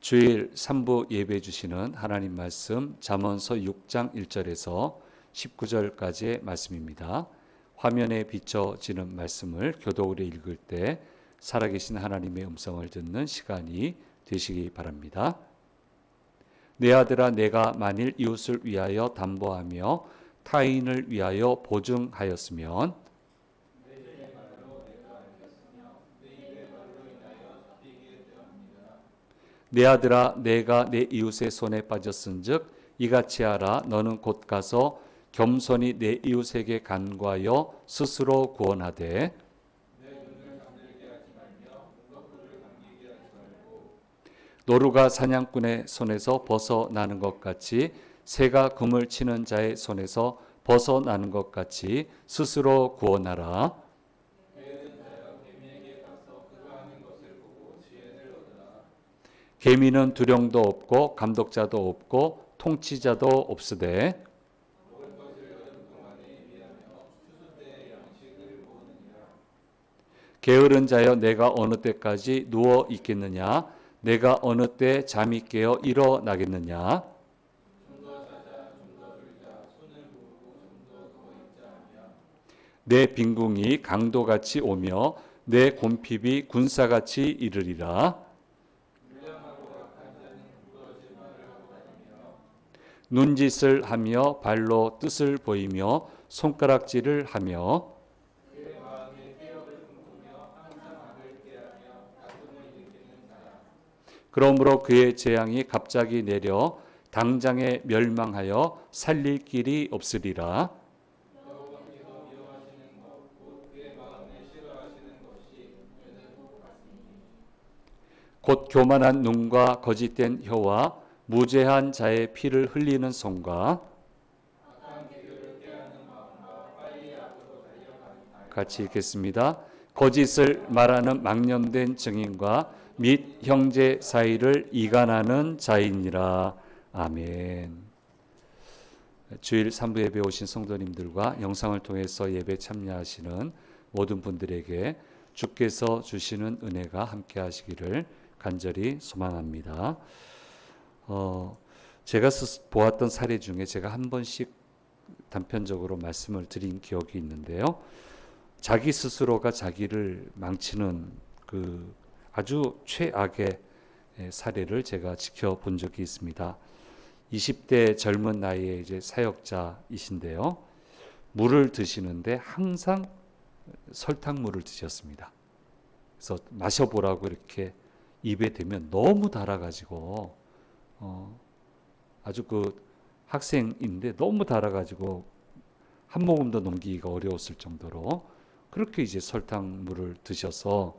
주일 3부 예배 주시는 하나님 말씀 잠언서 6장 1절에서 19절까지의 말씀입니다. 화면에 비춰지는 말씀을 교독으로 읽을 때 살아계신 하나님의 음성을 듣는 시간이 되시기 바랍니다. 내 아들아, 내가 만일 이웃을 위하여 담보하며 타인을 위하여 보증하였으면 내 아들아, 내가 내 이웃의 손에 빠졌은즉 이같이 하라. 너는 곧 가서 겸손히 내 이웃에게 간구하여 스스로 구원하되 노루가 사냥꾼의 손에서 벗어나는 것 같이 새가 금을 치는 자의 손에서 벗어나는 것 같이 스스로 구원하라. 계미는 두령도 없고 감독자도 없고 통치자도 없으되 게으른 자여, 내가 어느 때까지 누워 있겠느냐? 내가 어느 때 잠이 깨어 일어나겠느냐? 내 빈궁이 강도같이 오며 내 곰핍이 군사같이 이르리라. 눈짓을 하며 발로 뜻을 보이며 손가락질을 하며 그러므로 그의 재앙이 갑자기 내려 당장에 멸망하여 살릴 길이 없으리라. 곧 교만한 눈과 거짓된 혀와 무죄한 자의 피를 흘리는 손과 같이 읽겠습니다. 거짓을 말하는 망령된 증인과 및 형제 사이를 이간하는 자이니라. 아멘. 주일 3부 예배 오신 성도님들과 영상을 통해서 예배 참여하시는 모든 분들에게 주께서 주시는 은혜가 함께 하시기를 간절히 소망합니다. 제가 보았던 사례 중에 제가 한 번씩 단편적으로 말씀을 드린 기억이 있는데요. 자기 스스로가 자기를 망치는 그 아주 최악의 사례를 제가 지켜본 적이 있습니다. 20대 젊은 나이에 이제 사역자이신데요. 물을 드시는데 항상 설탕물을 드셨습니다. 그래서 마셔보라고 이렇게 입에 대면 너무 달아가지고 아주 그 학생인데 너무 달아가지고 한 모금도 넘기기가 어려웠을 정도로 그렇게 이제 설탕물을 드셔서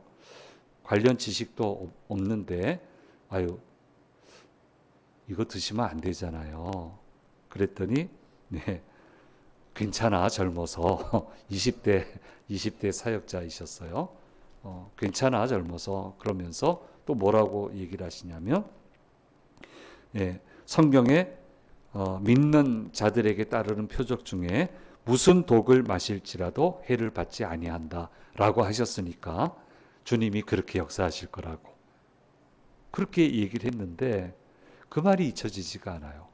관련 지식도 없는데 이거 드시면 안 되잖아요. 그랬더니 네, 괜찮아, 젊어서 20대 사역자이셨어요. 괜찮아, 젊어서. 그러면서 또 뭐라고 얘기를 하시냐면 성경에 믿는 자들에게 따르는 표적 중에 무슨 독을 마실지라도 해를 받지 아니한다라고 하셨으니까 주님이 그렇게 역사하실 거라고 그렇게 얘기를 했는데 그 말이 잊혀지지가 않아요.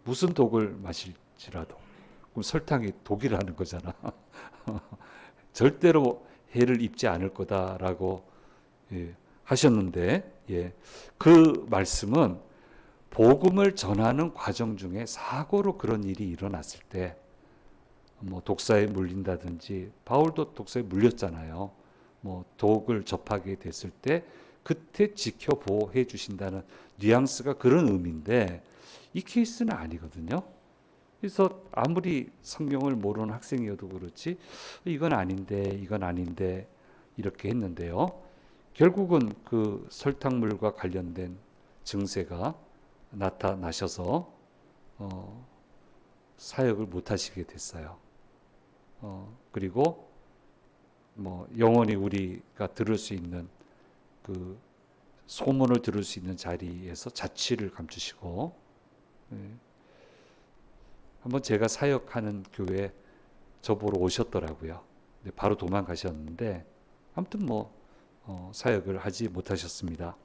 무슨 독을 마실지라도. 그럼 설탕이 독이라는 거잖아. 절대로 해를 입지 않을 거다라고 하셨는데 그 말씀은 복음을 전하는 과정 중에 사고로 그런 일이 일어났을 때 뭐 독사에 물린다든지 바울도 독사에 물렸잖아요. 뭐 독을 접하게 됐을 때 그때 지켜 보호해 주신다는 뉘앙스가 그런 의미인데 이 케이스는 아니거든요. 그래서 아무리 성경을 모르는 학생이어도 그렇지 이건 아닌데 이렇게 했는데요. 결국은 그 설탕물과 관련된 증세가 나타나셔서 사역을 못 하시게 됐어요. 그리고 뭐 영원히 우리가 들을 수 있는 그 소문을 들을 수 있는 자리에서 자취를 감추시고 한번 제가 사역하는 교회 저보러 오셨더라고요. 바로 도망가셨는데 아무튼 뭐 사역을 하지 못하셨습니다.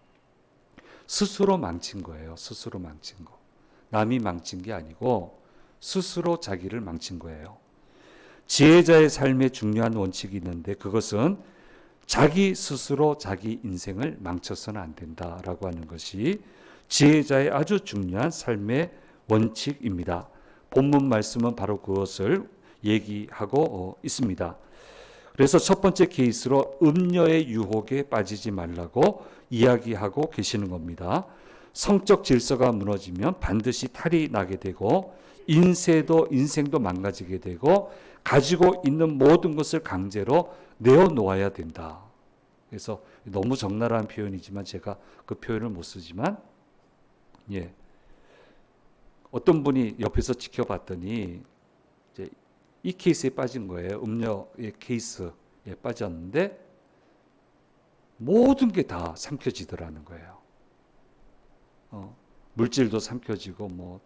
스스로 망친 거예요. 스스로 망친 거. 남이 망친 게 아니고 스스로 자기를 망친 거예요. 지혜자의 삶에 중요한 원칙이 있는데 그것은 자기 스스로 자기 인생을 망쳐서는 안 된다라고 하는 것이 지혜자의 아주 중요한 삶의 원칙입니다. 본문 말씀은 바로 그것을 얘기하고 있습니다. 그래서 첫 번째 케이스로 음녀의 유혹에 빠지지 말라고 이야기하고 계시는 겁니다. 성적 질서가 무너지면 반드시 탈이 나게 되고 인생도 망가지게 되고 가지고 있는 모든 것을 강제로 내어놓아야 된다. 그래서 너무 적나라한 표현이지만 제가 그 표현을 못 쓰지만 어떤 분이 옆에서 지켜봤더니 이제 이 케이스에 빠진 거예요. 음녀의 케이스에 빠졌는데 모든 게 다 삼켜지더라는 거예요. 물질도 삼켜지고 뭐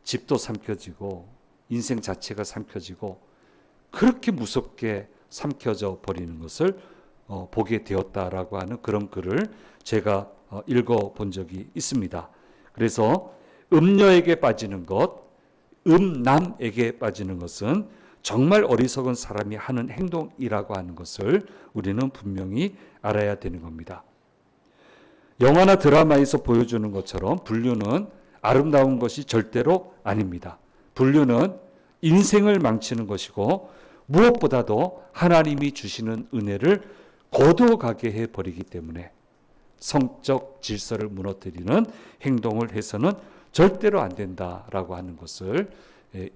집도 삼켜지고 인생 자체가 삼켜지고 그렇게 무섭게 삼켜져 버리는 것을 보게 되었다라고 하는 그런 글을 제가 읽어본 적이 있습니다. 그래서 음녀에게 빠지는 것, 음남에게 빠지는 것은 정말 어리석은 사람이 하는 행동이라고 하는 것을 우리는 분명히 알아야 되는 겁니다. 영화나 드라마에서 보여주는 것처럼 불륜은 아름다운 것이 절대로 아닙니다. 불륜은 인생을 망치는 것이고 무엇보다도 하나님이 주시는 은혜를 거둬가게 해버리기 때문에 성적 질서를 무너뜨리는 행동을 해서는 절대로 안 된다라고 하는 것을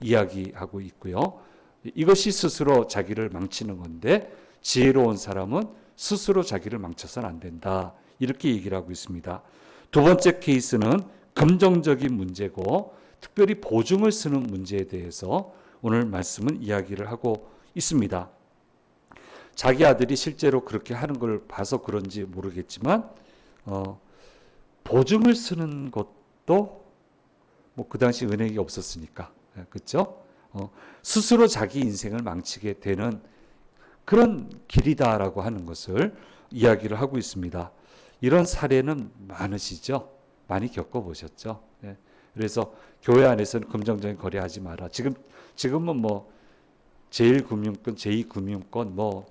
이야기하고 있고요. 이것이 스스로 자기를 망치는 건데 지혜로운 사람은 스스로 자기를 망쳐서는 안 된다. 이렇게 얘기를 하고 있습니다. 두 번째 케이스는 금정적인 문제고 특별히 보증을 쓰는 문제에 대해서 오늘 말씀은 이야기를 하고 있습니다. 자기 아들이 실제로 그렇게 하는 걸 봐서 그런지 모르겠지만 보증을 쓰는 것도 뭐 그 당시 은행이 없었으니까 그렇죠? 스스로 자기 인생을 망치게 되는 그런 길이다라고 하는 것을 이야기를 하고 있습니다. 이런 사례는 많으시죠? 많이 겪어보셨죠? 그래서 교회 안에서는 금전적인 거래하지 마라. 지금은 뭐 제1금융권, 제2금융권 뭐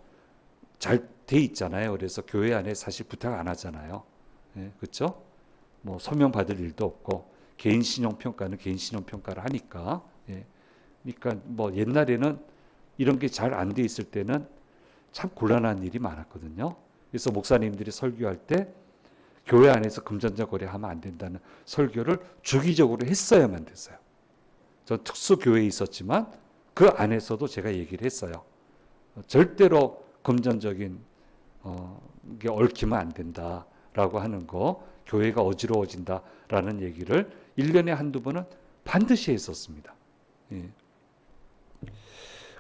잘 돼 있잖아요. 그래서 교회 안에 사실 부탁 안 하잖아요. 그렇죠? 뭐 소명 받을 일도 없고 개인 신용 평가는 개인 신용 평가를 하니까. 그러니까 뭐 옛날에는 이런 게 잘 안 돼 있을 때는 참 곤란한 일이 많았거든요. 그래서 목사님들이 설교할 때 교회 안에서 금전적 거래하면 안 된다는 설교를 주기적으로 했어야만 됐어요. 전 특수 교회에 있었지만 그 안에서도 제가 얘기를 했어요. 절대로 금전적인 게 얽히면 안 된다라고 하는 거, 교회가 어지러워진다라는 얘기를 1년에 한두 번은 반드시 했었습니다.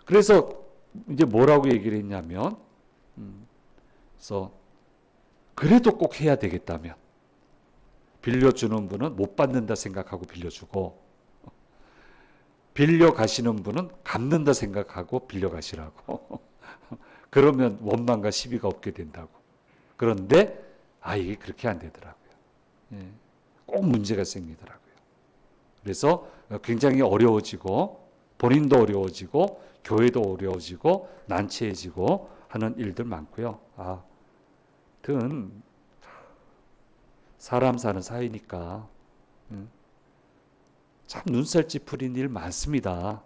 그래서 이제 뭐라고 얘기를 했냐면, 그래서 그래도 꼭 해야 되겠다면 빌려주는 분은 못 받는다 생각하고 빌려주고 빌려 가시는 분은 갚는다 생각하고 빌려 가시라고. 그러면 원망과 시비가 없게 된다고. 그런데 이게 그렇게 안 되더라고요. 꼭 문제가 생기더라고요. 그래서 굉장히 어려워지고 본인도 어려워지고 교회도 어려워지고 난처해지고 하는 일들 많고요. 하여튼 사람 사는 사이니까 참 눈살 찌푸린 일 많습니다.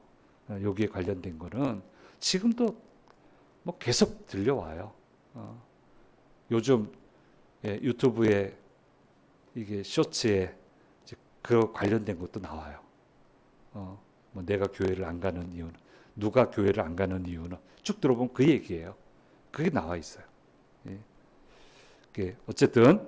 여기에 관련된 거는 지금도 뭐 계속 들려와요. 요즘 유튜브에 이게 쇼츠에 그 관련된 것도 나와요. 뭐 내가 교회를 안 가는 이유는, 누가 교회를 안 가는 이유는 쭉 들어보면 그 얘기예요. 그게 나와 있어요. 어쨌든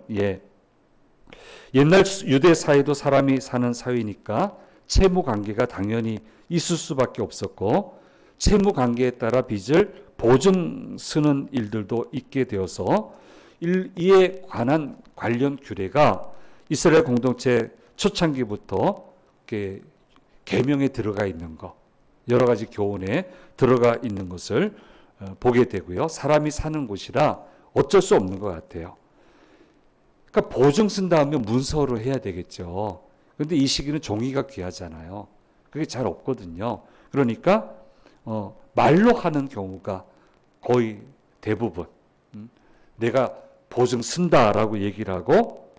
옛날 유대 사회도 사람이 사는 사회니까 채무 관계가 당연히 있을 수밖에 없었고 채무 관계에 따라 빚을 보증 쓰는 일들도 있게 되어서 이에 관한 관련 규례가 이스라엘 공동체 초창기부터 계명에 들어가 있는 것, 여러 가지 교훈에 들어가 있는 것을 보게 되고요. 사람이 사는 곳이라 어쩔 수 없는 것 같아요. 그러니까 보증 쓴다 하면 문서로 해야 되겠죠. 그런데 이 시기는 종이가 귀하잖아요. 그게 잘 없거든요. 그러니까 말로 하는 경우가 거의 대부분. 내가 보증 쓴다라고 얘기를 하고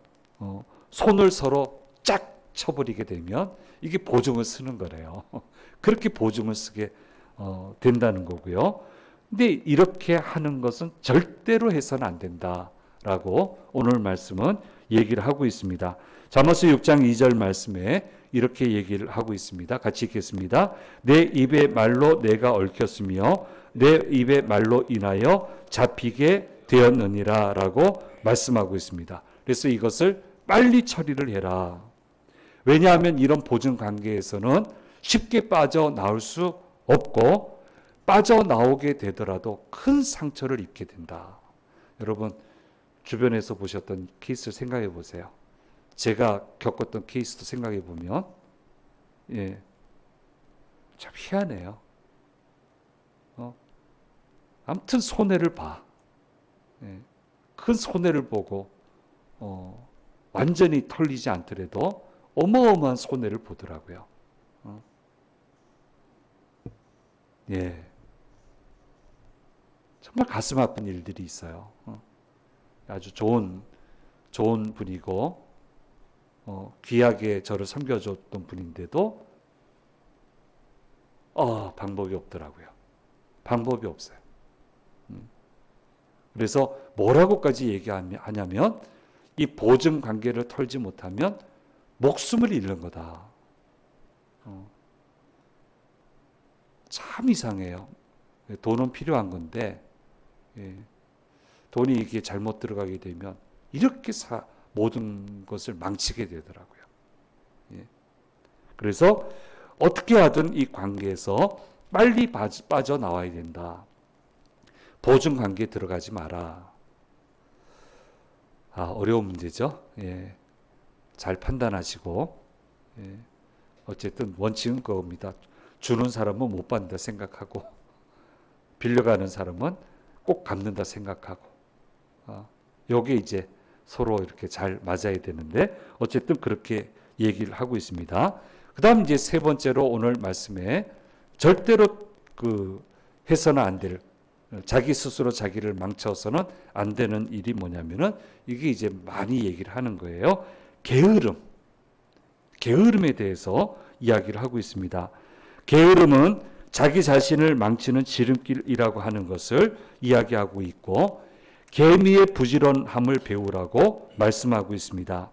손을 서로 쫙 쳐버리게 되면 이게 보증을 쓰는 거래요. 그렇게 보증을 쓰게 된다는 거고요. 근데 이렇게 하는 것은 절대로 해서는 안 된다라고 오늘 말씀은 얘기를 하고 있습니다. 잠언서 6장 2절 말씀에 이렇게 얘기를 하고 있습니다. 같이 읽겠습니다. 내 입의 말로 내가 얽혔으며 내 입의 말로 인하여 잡히게 되었느니라 라고 말씀하고 있습니다. 그래서 이것을 빨리 처리를 해라. 왜냐하면 이런 보증 관계에서는 쉽게 빠져나올 수 없고 빠져나오게 되더라도 큰 상처를 입게 된다. 여러분 주변에서 보셨던 케이스를 생각해 보세요. 제가 겪었던 케이스도 생각해 보면 참 희한해요. 아무튼 손해를 봐. 큰 손해를 보고 완전히 털리지 않더라도 어마어마한 손해를 보더라고요. 정말 가슴 아픈 일들이 있어요. 아주 좋은 분이고 귀하게 저를 섬겨줬던 분인데도 방법이 없더라고요. 방법이 없어요. 그래서 뭐라고까지 얘기하냐면 이 보증 관계를 털지 못하면 목숨을 잃는 거다. 참 이상해요. 돈은 필요한 건데 돈이 이게 잘못 들어가게 되면 이렇게 모든 것을 망치게 되더라고요. 그래서 어떻게 하든 이 관계에서 빨리 빠져나와야 된다. 보증 관계에 들어가지 마라. 어려운 문제죠. 잘 판단하시고 어쨌든 원칙은 그겁니다. 주는 사람은 못 받는다 생각하고 빌려가는 사람은 꼭 갚는다 생각하고 요게 이제 서로 이렇게 잘 맞아야 되는데 어쨌든 그렇게 얘기를 하고 있습니다. 그 다음 이제 세 번째로 오늘 말씀에 절대로 해서는 안 될 자기 스스로 자기를 망쳐서는 안 되는 일이 뭐냐면은 이게 이제 많이 얘기를 하는 거예요. 게으름에 대해서 이야기를 하고 있습니다. 게으름은 자기 자신을 망치는 지름길이라고 하는 것을 이야기하고 있고 계미의 부지런함을 배우라고 말씀하고 있습니다.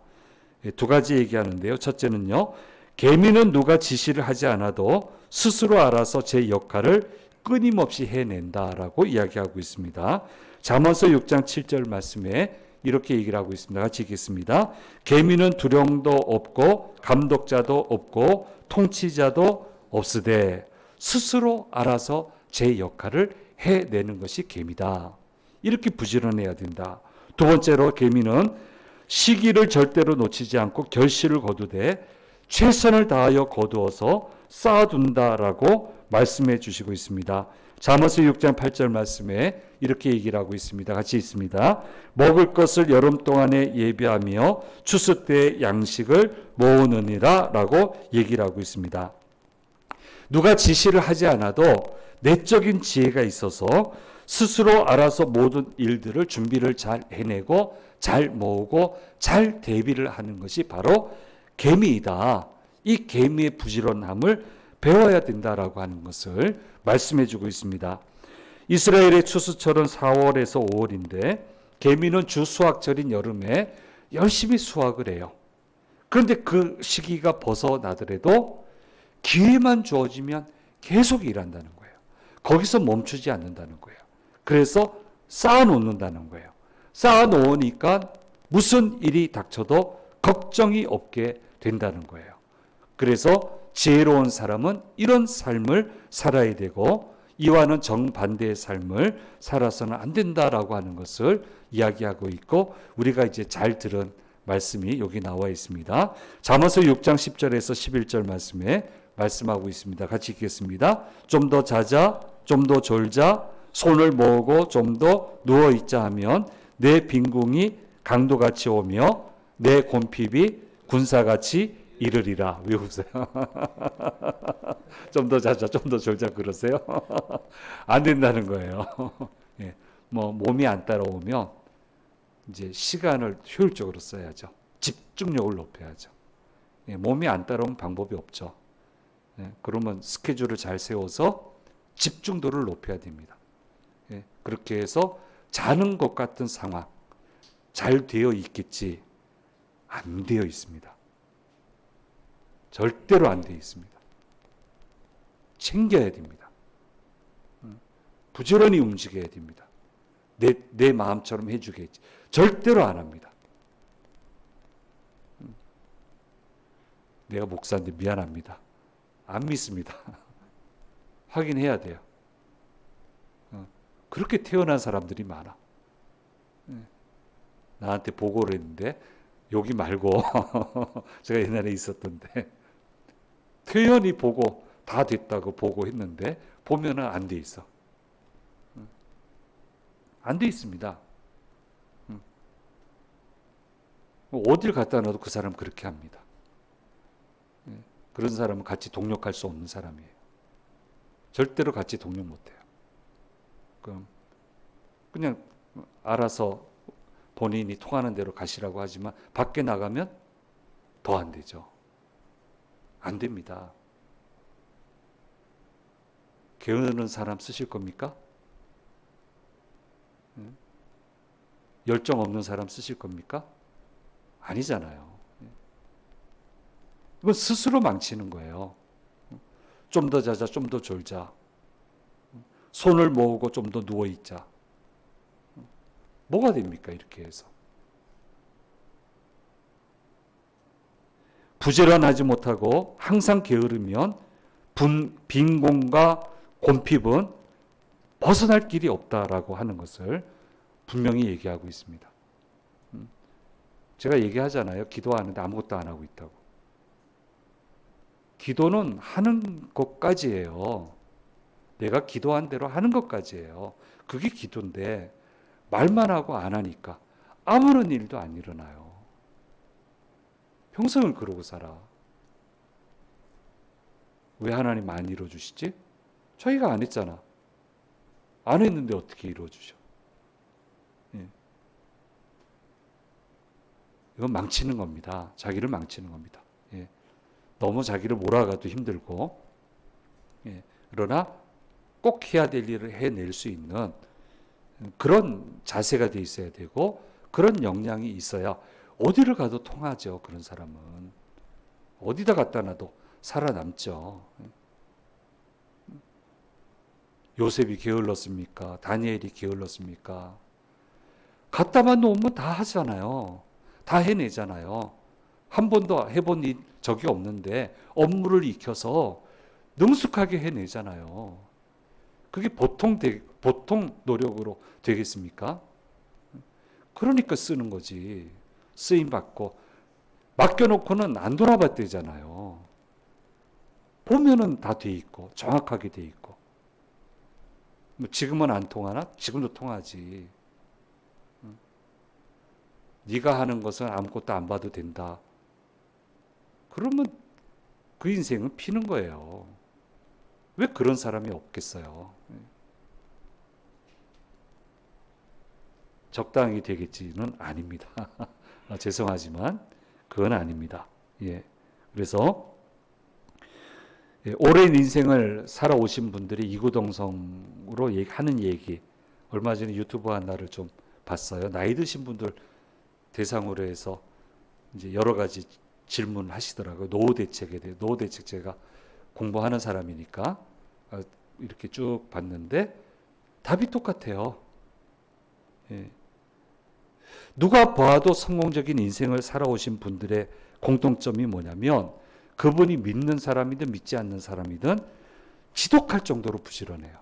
두 가지 얘기하는데요. 첫째는요. 계미는 누가 지시를 하지 않아도 스스로 알아서 제 역할을 끊임없이 해낸다라고 이야기하고 있습니다. 잠언서 6장 7절 말씀에 이렇게 얘기를 하고 있습니다. 같이 읽겠습니다. 계미는 두령도 없고 감독자도 없고 통치자도 없으되 스스로 알아서 제 역할을 해내는 것이 계미다. 이렇게 부지런해야 된다. 두 번째로 계미는 시기를 절대로 놓치지 않고 결실을 거두되 최선을 다하여 거두어서 쌓아둔다라고 말씀해 주시고 있습니다. 잠언서 6장 8절 말씀에 이렇게 얘기를 하고 있습니다. 같이 있습니다. 먹을 것을 여름 동안에 예비하며 추수 때 양식을 모으느니라 라고 얘기를 하고 있습니다. 누가 지시를 하지 않아도 내적인 지혜가 있어서 스스로 알아서 모든 일들을 준비를 잘 해내고 잘 모으고 잘 대비를 하는 것이 바로 계미이다. 이 계미의 부지런함을 배워야 된다라고 하는 것을 말씀해 주고 있습니다. 이스라엘의 추수철은 4월에서 5월인데 계미는 주 수확철인 여름에 열심히 수확을 해요. 그런데 그 시기가 벗어나더라도 기회만 주어지면 계속 일한다는 거예요. 거기서 멈추지 않는다는 거예요. 그래서 쌓아놓는다는 거예요. 쌓아놓으니까 무슨 일이 닥쳐도 걱정이 없게 된다는 거예요. 그래서 지혜로운 사람은 이런 삶을 살아야 되고 이와는 정반대의 삶을 살아서는 안 된다라고 하는 것을 이야기하고 있고 우리가 이제 잘 들은 말씀이 여기 나와 있습니다. 잠언서 6장 10절에서 11절 말씀에 말씀하고 있습니다. 같이 읽겠습니다. 좀 더 자자, 좀 더 졸자, 손을 모으고 좀 더 누워있자 하면 내 빈궁이 강도같이 오며 내 곰핍이 군사같이 이르리라. 왜 웃어요? 좀 더 자자, 좀 더 졸자 그러세요? 안 된다는 거예요. 예, 뭐 몸이 안 따라오면 이제 시간을 효율적으로 써야죠. 집중력을 높여야죠. 예, 몸이 안 따라오면 방법이 없죠. 예, 그러면 스케줄을 잘 세워서 집중도를 높여야 됩니다. 예, 그렇게 해서 자는 것 같은 상황, 잘 되어 있겠지, 안 되어 있습니다. 절대로 안 되어 있습니다. 챙겨야 됩니다. 부지런히 움직여야 됩니다. 내 마음처럼 해주겠지. 절대로 안 합니다. 내가 목사인데 미안합니다. 안 믿습니다. 확인해야 돼요. 그렇게 태어난 사람들이 많아. 나한테 보고를 했는데 여기 말고 제가 옛날에 있었던데 태연히 보고 다 됐다고 보고했는데 보면은 안 돼 있어. 안 돼 있습니다. 어딜 갖다 놔도 그 사람 그렇게 합니다. 그런 사람은 같이 동력할 수 없는 사람이에요. 절대로 같이 동력 못해요. 그냥 알아서 본인이 통하는 대로 가시라고 하지만 밖에 나가면 더 안 되죠. 안 됩니다. 게으르는 사람 쓰실 겁니까? 열정 없는 사람 쓰실 겁니까? 아니잖아요. 이건 스스로 망치는 거예요. 좀 더 자자, 좀 더 졸자. 손을 모으고 좀 더 누워있자. 뭐가 됩니까? 이렇게 해서. 부지런하지 못하고 항상 게으르면 빈곤과 곰핍은 벗어날 길이 없다라고 하는 것을 분명히 얘기하고 있습니다. 제가 얘기하잖아요. 기도하는데 아무것도 안 하고 있다고. 기도는 하는 것까지예요. 내가 기도한 대로 하는 것까지예요. 그게 기도인데 말만 하고 안 하니까 아무런 일도 안 일어나요. 평생을 그러고 살아. 왜 하나님 안 이루어주시지? 저희가 안 했잖아. 안 했는데 어떻게 이루어주셔? 예. 이건 망치는 겁니다. 자기를 망치는 겁니다. 예. 너무 자기를 몰아가도 힘들고, 예. 그러나 꼭 해야 될 일을 해낼 수 있는 그런 자세가 돼 있어야 되고, 그런 역량이 있어야 어디를 가도 통하죠. 그런 사람은. 어디다 갖다 놔도 살아남죠. 요셉이 게을렀습니까? 다니엘이 게을렀습니까? 갖다만 놓으면 다 하잖아요. 다 해내잖아요. 한 번도 해본 적이 없는데 업무를 익혀서 능숙하게 해내잖아요. 그게 보통 노력으로 되겠습니까? 그러니까 쓰는 거지. 쓰임받고 맡겨놓고는 안 돌아봤대잖아요. 보면은 다 돼 있고 정확하게 돼 있고. 뭐 지금은 안 통하나? 지금도 통하지. 네가 하는 것은 아무것도 안 봐도 된다. 그러면 그 인생은 피는 거예요. 왜 그런 사람이 없겠어요? 적당히 되겠지는 아닙니다. 죄송하지만 그건 아닙니다. 예. 그래서 오랜 인생을 살아오신 분들이 이구동성으로 하는 얘기, 얼마 전에 유튜브 하나를 좀 봤어요. 나이 드신 분들 대상으로 해서 이제 여러 가지 질문을 하시더라고요. 노후 대책에 대해. 노후 대책 제가 공부하는 사람이니까 이렇게 쭉 봤는데 답이 똑같아요. 예. 누가 봐도 성공적인 인생을 살아오신 분들의 공통점이 뭐냐면 그분이 믿는 사람이든 믿지 않는 사람이든 지독할 정도로 부지런해요.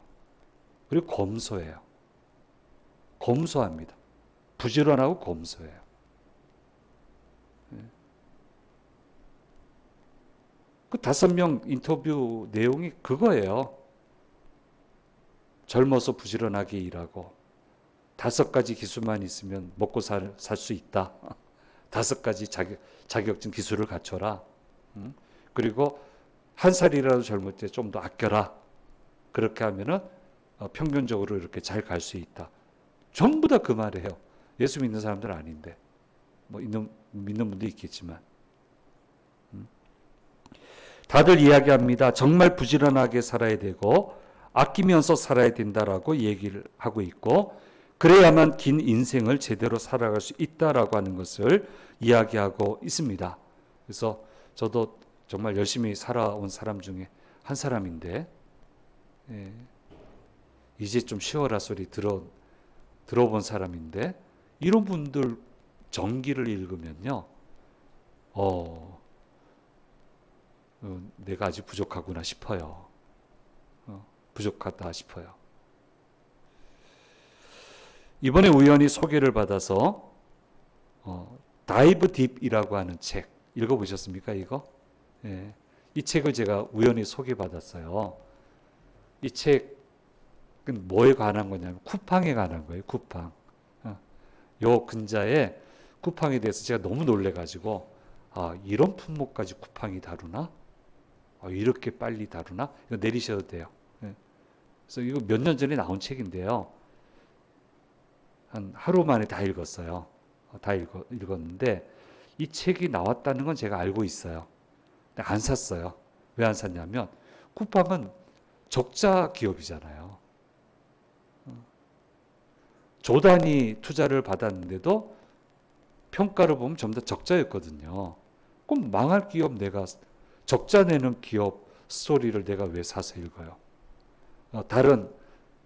그리고 검소해요. 검소합니다. 부지런하고 검소해요. 그 5명 인터뷰 내용이 그거예요. 젊어서 부지런하게 일하고 5가지 기술만 있으면 먹고 살 수 있다. 5가지 자격증 기술을 갖춰라. 그리고 1살이라도 젊을 때 좀 더 아껴라. 그렇게 하면은 평균적으로 이렇게 잘 갈 수 있다. 전부 다 그 말이에요. 예수 믿는 사람들 아닌데. 뭐 믿는 분도 있겠지만. 다들 이야기합니다. 정말 부지런하게 살아야 되고 아끼면서 살아야 된다라고 얘기를 하고 있고, 그래야만 긴 인생을 제대로 살아갈 수 있다라고 하는 것을 이야기하고 있습니다. 그래서 저도 정말 열심히 살아온 사람 중에 한 사람인데, 이제 좀 쉬어라 소리 들어본 사람인데, 이런 분들 정기를 읽으면요, 내가 아직 부족하구나 싶어요. 부족하다 싶어요. 이번에 우연히 소개를 받아서 다이브 딥이라고 하는 책 읽어보셨습니까? 이거? 예. 이 책을 제가 우연히 소개받았어요. 이 책은 뭐에 관한 거냐면 쿠팡에 관한 거예요. 쿠팡. 요 근자에 쿠팡에 대해서 제가 너무 놀래가지고, 이런 품목까지 쿠팡이 다루나? 이렇게 빨리 다루나? 이거 내리셔도 돼요. 예. 그래서 이거 몇 년 전에 나온 책인데요. 한 하루 만에 다 읽었어요. 다 읽었는데, 이 책이 나왔다는 건 제가 알고 있어요. 근데 안 샀어요. 왜 안 샀냐면, 쿠팡은 적자 기업이잖아요. 조 단위 투자를 받았는데도 평가를 보면 전부 다 적자였거든요. 그럼 망할 기업, 내가 적자 내는 기업 스토리를 내가 왜 사서 읽어요? 다른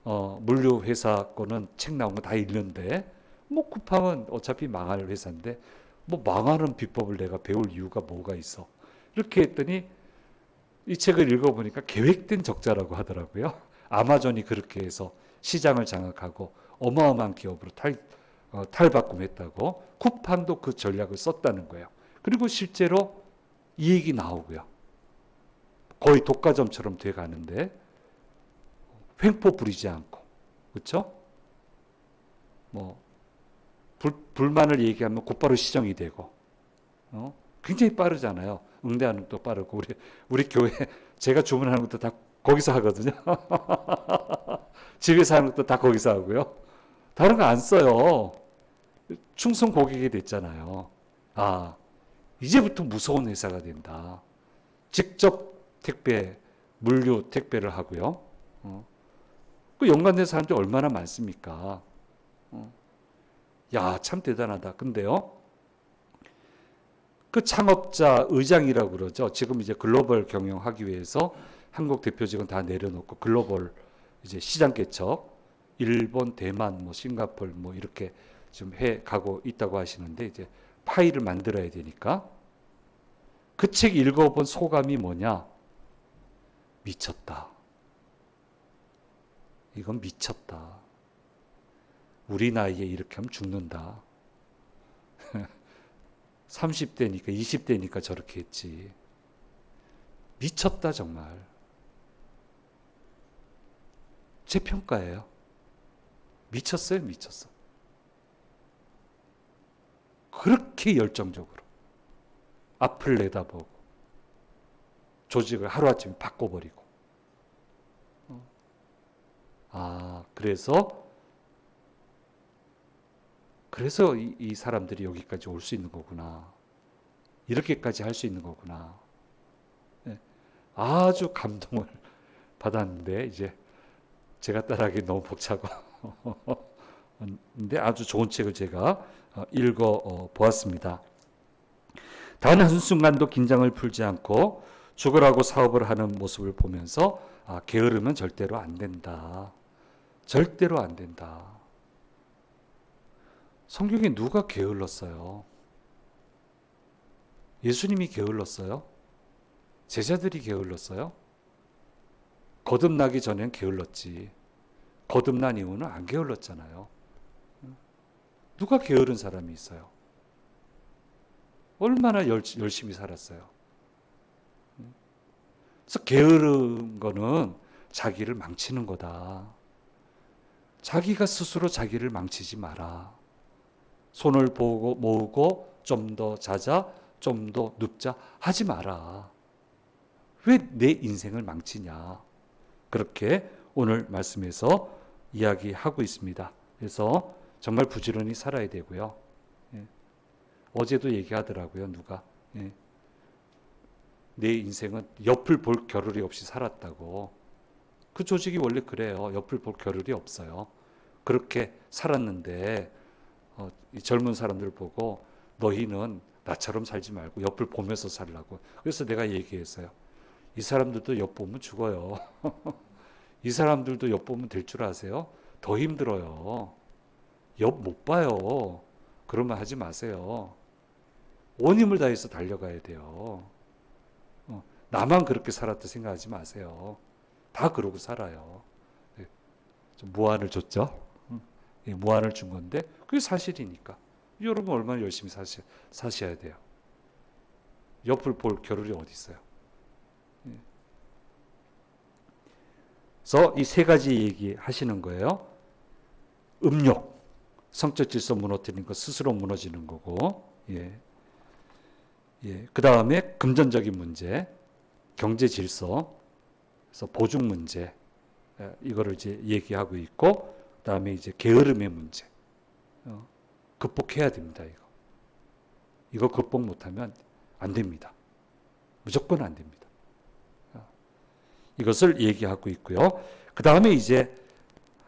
물류 회사 거는 책 나온 거 다 읽는데, 뭐 쿠팡은 어차피 망할 회사인데 뭐 망하는 비법을 내가 배울 이유가 뭐가 있어? 이렇게 했더니 이 책을 읽어보니까 계획된 적자라고 하더라고요. 아마존이 그렇게 해서 시장을 장악하고 어마어마한 기업으로 탈바꿈했다고. 쿠팡도 그 전략을 썼다는 거예요. 그리고 실제로 이익이 나오고요. 거의 독과점처럼 돼가는데 횡포 부리지 않고, 그렇죠? 뭐 불만을 얘기하면 곧바로 시정이 되고, 굉장히 빠르잖아요. 응대하는 것도 빠르고, 우리 교회 제가 주문하는 것도 다 거기서 하거든요. 집에서 하는 것도 다 거기서 하고요. 다른 거 안 써요. 충성 고객이 됐잖아요. 이제부터 무서운 회사가 된다. 직접 물류 택배를 하고요. 그 연관된 사람들이 얼마나 많습니까? 야, 참 대단하다. 근데요, 그 창업자 의장이라고 그러죠. 지금 이제 글로벌 경영하기 위해서 한국 대표직은 다 내려놓고 글로벌 이제 시장 개척, 일본, 대만, 뭐 싱가포르 뭐 이렇게 지금 해 가고 있다고 하시는데, 이제 파일을 만들어야 되니까. 그 책 읽어본 소감이 뭐냐? 미쳤다. 이건 미쳤다. 우리 나이에 이렇게 하면 죽는다. 30대니까 20대니까 저렇게 했지. 미쳤다 정말. 제 평가예요. 미쳤어요, 미쳤어. 그렇게 열정적으로 앞을 내다보고 조직을 하루아침에 바꿔버리고. 그래서 이 사람들이 여기까지 올 수 있는 거구나. 이렇게까지 할 수 있는 거구나. 네. 아주 감동을 받았는데, 이제 제가 따라하기 너무 벅차고. 근데 아주 좋은 책을 제가 읽어 보았습니다. 단 한순간도 긴장을 풀지 않고 죽으라고 사업을 하는 모습을 보면서 게으르면 절대로 안 된다. 절대로 안 된다. 성경에 누가 게을렀어요? 예수님이 게을렀어요? 제자들이 게을렀어요? 거듭나기 전엔 게을렀지. 거듭난 이후는 안 게을렀잖아요. 누가 게으른 사람이 있어요? 얼마나 열심히 살았어요. 그래서 게으른 거는 자기를 망치는 거다. 자기가 스스로 자기를 망치지 마라. 손을 모으고 좀 더 자자, 좀 더 눕자 하지 마라. 왜 내 인생을 망치냐. 그렇게 오늘 말씀에서 이야기하고 있습니다. 그래서 정말 부지런히 살아야 되고요. 예. 어제도 얘기하더라고요. 누가. 예. 내 인생은 옆을 볼 겨를이 없이 살았다고. 그 조직이 원래 그래요. 옆을 볼 겨를이 없어요. 그렇게 살았는데 이 젊은 사람들 보고 너희는 나처럼 살지 말고 옆을 보면서 살라고. 그래서 내가 얘기했어요. 이 사람들도 옆 보면 죽어요. 이 사람들도 옆 보면 될 줄 아세요? 더 힘들어요. 옆 못 봐요. 그러면 하지 마세요. 온 힘을 다해서 달려가야 돼요. 나만 그렇게 살았다 생각하지 마세요. 다 그러고 살아요. 네. 좀 무한을 줬죠? 예, 무한을 준 건데 그게 사실이니까. 여러분 얼마나 열심히 사셔야 돼요. 옆을 볼 겨를이 어디 있어요? 예. 그래서 이 세 가지 얘기하시는 거예요. 음욕, 성적 질서 무너뜨리는 거, 스스로 무너지는 거고, 예. 예. 그 다음에 금전적인 문제, 경제 질서, 그래서 보증 문제, 이거를 이제 얘기하고 있고, 그 다음에 이제 게으름의 문제, 극복해야 됩니다. 이거 극복 못하면 안 됩니다. 무조건 안 됩니다. 이것을 얘기하고 있고요. 그 다음에 이제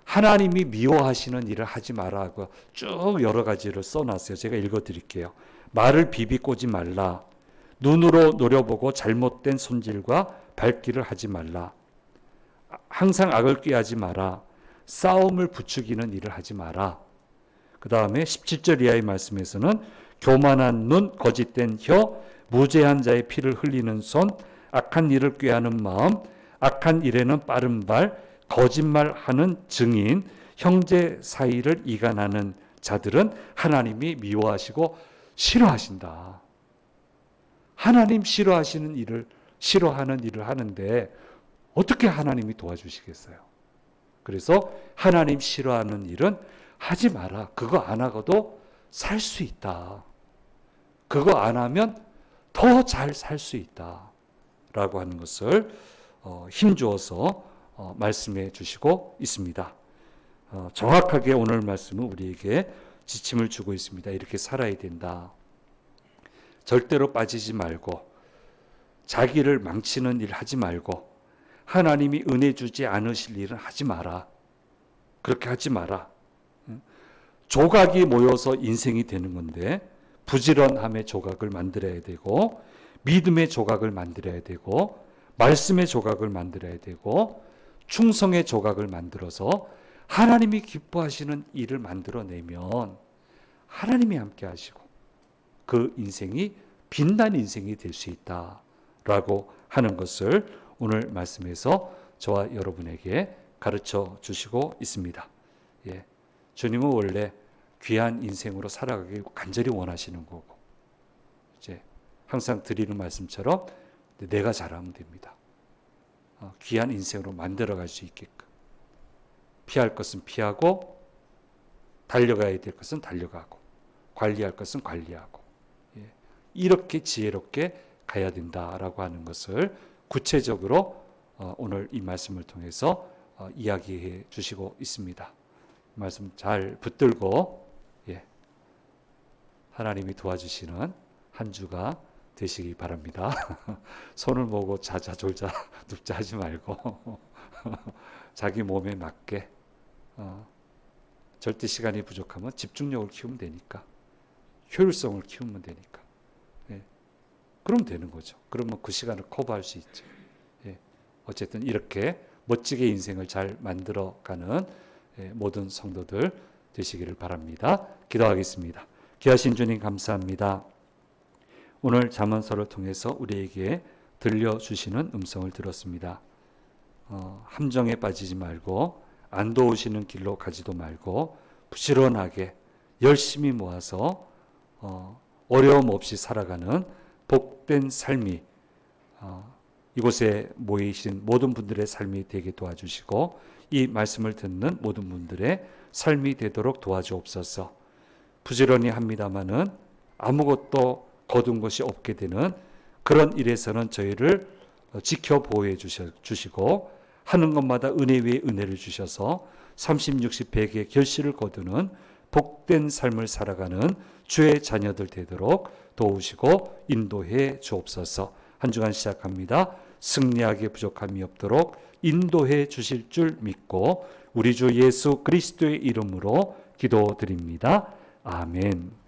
하나님이 미워하시는 일을 하지 말라고 쭉 여러 가지를 써놨어요. 제가 읽어드릴게요. 말을 비비꼬지 말라. 눈으로 노려보고 잘못된 손질과 발길을 하지 말라. 항상 악을 꾀하지 마라. 싸움을 부추기는 일을 하지 마라. 그 다음에 17절 이하의 말씀에서는 교만한 눈, 거짓된 혀, 무죄한 자의 피를 흘리는 손, 악한 일을 꾀하는 마음, 악한 일에는 빠른 발, 거짓말하는 증인, 형제 사이를 이간하는 자들은 하나님이 미워하시고 싫어하신다. 하나님 싫어하시는 일을 싫어하는 일을 하는데 어떻게 하나님이 도와주시겠어요? 그래서 하나님 싫어하는 일은 하지 마라. 그거 안 하고도 살 수 있다. 그거 안 하면 더 잘 살 수 있다. 라고 하는 것을 힘주어서 말씀해 주시고 있습니다. 정확하게 오늘 말씀은 우리에게 지침을 주고 있습니다. 이렇게 살아야 된다. 절대로 빠지지 말고 자기를 망치는 일 하지 말고 하나님이 은혜 주지 않으실 일은 하지 마라. 그렇게 하지 마라. 조각이 모여서 인생이 되는 건데 부지런함의 조각을 만들어야 되고 믿음의 조각을 만들어야 되고 말씀의 조각을 만들어야 되고 충성의 조각을 만들어서 하나님이 기뻐하시는 일을 만들어내면 하나님이 함께 하시고 그 인생이 빛난 인생이 될 수 있다라고 하는 것을 오늘 말씀에서 저와 여러분에게 가르쳐 주시고 있습니다. 예. 주님은 원래 귀한 인생으로 살아가길 간절히 원하시는 거고 이제 항상 드리는 말씀처럼 내가 잘하면 됩니다. 귀한 인생으로 만들어갈 수 있게끔 피할 것은 피하고 달려가야 될 것은 달려가고 관리할 것은 관리하고 이렇게 지혜롭게 가야 된다라고 하는 것을 구체적으로 오늘 이 말씀을 통해서 이야기해 주시고 있습니다. 말씀 잘 붙들고 하나님이 도와주시는 한 주가 되시기 바랍니다. 손을 모으고 자자 졸자 눕자 하지 말고 자기 몸에 맞게 절대 시간이 부족하면 집중력을 키우면 되니까 효율성을 키우면 되니까 그러면 되는 거죠. 그러면 그 시간을 커버할 수 있죠. 어쨌든 이렇게 멋지게 인생을 잘 만들어가는 모든 성도들 되시기를 바랍니다. 기도하겠습니다. 귀하신 주님 감사합니다. 오늘 잠언서를 통해서 우리에게 들려주시는 음성을 들었습니다. 함정에 빠지지 말고 안 도우시는 길로 가지도 말고 부지런하게 열심히 모아서 어려움 없이 살아가는 복된 삶이 이곳에 모이신 모든 분들의 삶이 되게 도와주시고 이 말씀을 듣는 모든 분들의 삶이 되도록 도와주옵소서. 부지런히 합니다마는 아무것도 거둔 것이 없게 되는 그런 일에서는 저희를 지켜 보호해 주시고 하는 것마다 은혜 위에 은혜를 주셔서 30, 60, 100의 결실을 거두는 복된 삶을 살아가는 주의 자녀들 되도록 도우시고 인도해 주옵소서. 한 주간 시작합니다. 승리하게 부족함이 없도록 인도해 주실 줄 믿고 우리 주 예수 그리스도의 이름으로 기도드립니다. 아멘.